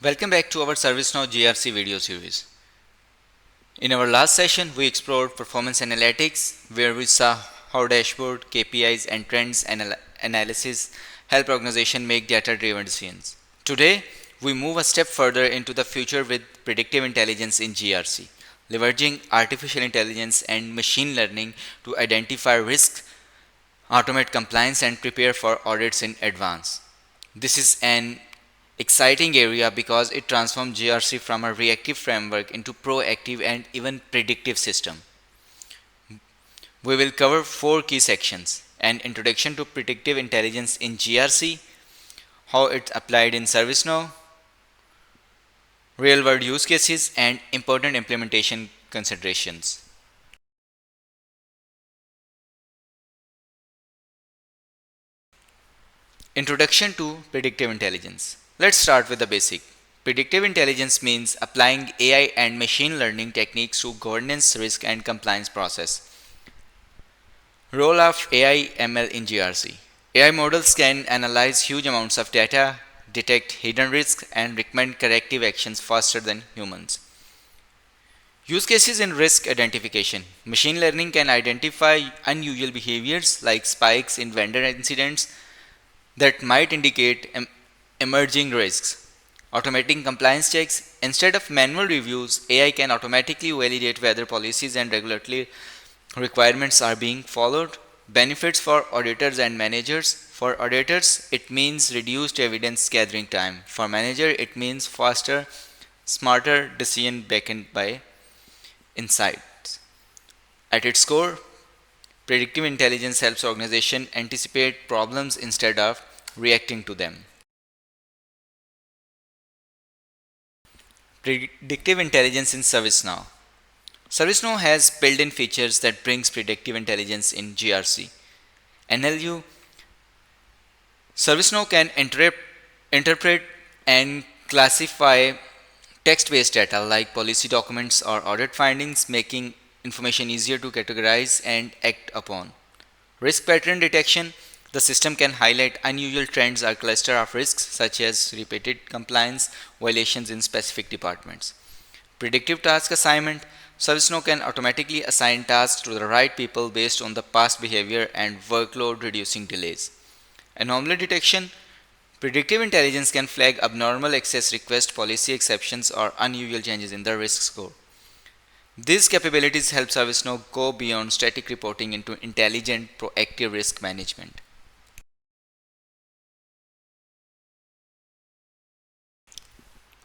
Welcome back to our ServiceNow GRC video series. In our last session, we explored performance analytics, where we saw how dashboard, KPIs, and trends analysis help organizations make data-driven decisions. Today, we move a step further into the future with predictive intelligence in GRC, leveraging artificial intelligence and machine learning to identify risks, automate compliance, and prepare for audits in advance. This is an exciting area because it transforms GRC from a reactive framework into proactive and even predictive system. We will cover four key sections: an introduction to predictive intelligence in GRC, how it's applied in ServiceNow, real world use cases, and important implementation considerations. Introduction to predictive intelligence. Let's start with the basic. Predictive intelligence means applying AI and machine learning techniques to governance, risk, and compliance process. Role of AI ML in GRC. AI models can analyze huge amounts of data, detect hidden risks, and recommend corrective actions faster than humans. Use cases in risk identification. Machine learning can identify unusual behaviors like spikes in vendor incidents that might indicate emerging risks. Automating compliance checks. Instead of manual reviews, AI can automatically validate whether policies and regulatory requirements are being followed. Benefits for auditors and managers. For auditors, it means reduced evidence gathering time. For manager, it means faster, smarter decision backed by insights. At its core, predictive intelligence helps organizations anticipate problems instead of reacting to them. Predictive intelligence in ServiceNow. ServiceNow has built-in features that brings predictive intelligence in GRC. NLU. ServiceNow can interpret and classify text-based data like policy documents or audit findings, making information easier to categorize and act upon. Risk pattern detection. The system can highlight unusual trends or cluster of risks such as repeated compliance violations in specific departments. Predictive task assignment. ServiceNow can automatically assign tasks to the right people based on the past behavior and workload, reducing delays. Anomaly detection. Predictive intelligence can flag abnormal access request, policy exceptions, or unusual changes in the risk score. These capabilities help ServiceNow go beyond static reporting into intelligent, proactive risk management.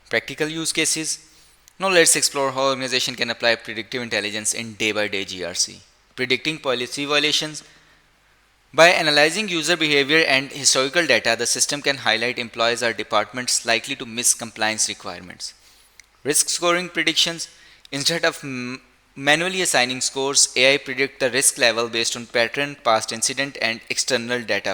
Practical use cases. Now let's explore how organization can apply predictive intelligence in day-by-day GRC. Predicting policy violations. By analyzing user behavior and historical data, the system can highlight employees or departments likely to miss compliance requirements. Risk scoring predictions. Instead of manually assigning scores, AI predict the risk level based on pattern, past incident, and external data.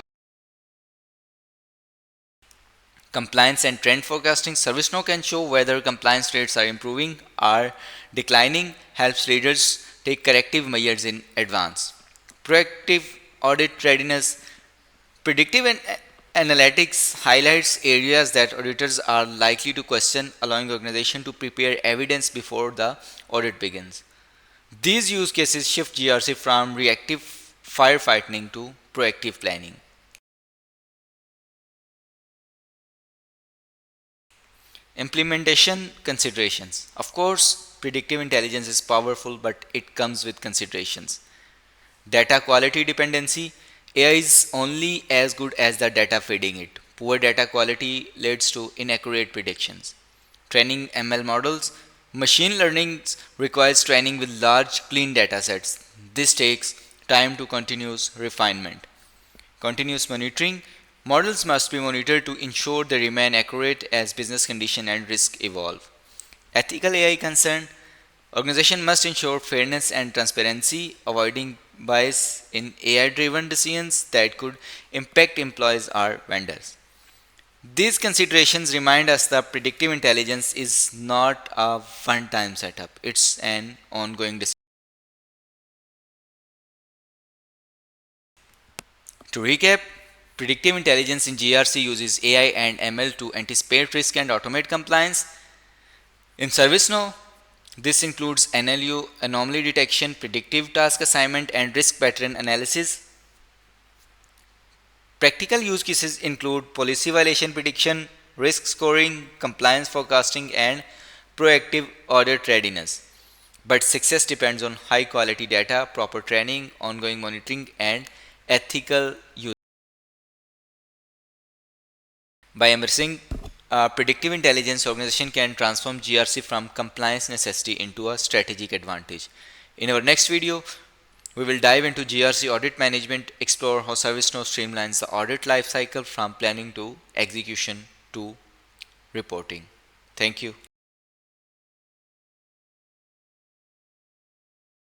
Compliance and trend forecasting. ServiceNow can show whether compliance rates are improving or declining, helps leaders take corrective measures in advance. Proactive audit readiness. Predictive analytics highlights areas that auditors are likely to question, allowing organization to prepare evidence before the audit begins. These use cases shift GRC from reactive firefighting to proactive planning. Implementation considerations. Of course, predictive intelligence is powerful, but it comes with considerations. Data quality dependency. AI is only as good as the data feeding it. Poor data quality leads to inaccurate predictions. Training ML models. Machine learning requires training with large clean data sets. This takes time to continuous refinement. Continuous monitoring. Models must be monitored to ensure they remain accurate as business conditions and risk evolve. Ethical AI concern. Organization must ensure fairness and transparency, avoiding bias in AI-driven decisions that could impact employees or vendors. These considerations remind us that predictive intelligence is not a one-time setup, it's an ongoing decision. To recap, Predictive intelligence in GRC uses AI and ML to anticipate risk and automate compliance. In ServiceNow, this includes NLU, anomaly detection, predictive task assignment, and risk pattern analysis. Practical use cases include policy violation prediction, risk scoring, compliance forecasting, and proactive audit readiness. But success depends on high quality data, proper training, ongoing monitoring, and ethical use. By embracing predictive intelligence, organization can transform GRC from compliance necessity into a strategic advantage. In our next video, we will dive into GRC audit management, explore how ServiceNow streamlines the audit lifecycle from planning to execution to reporting. Thank you.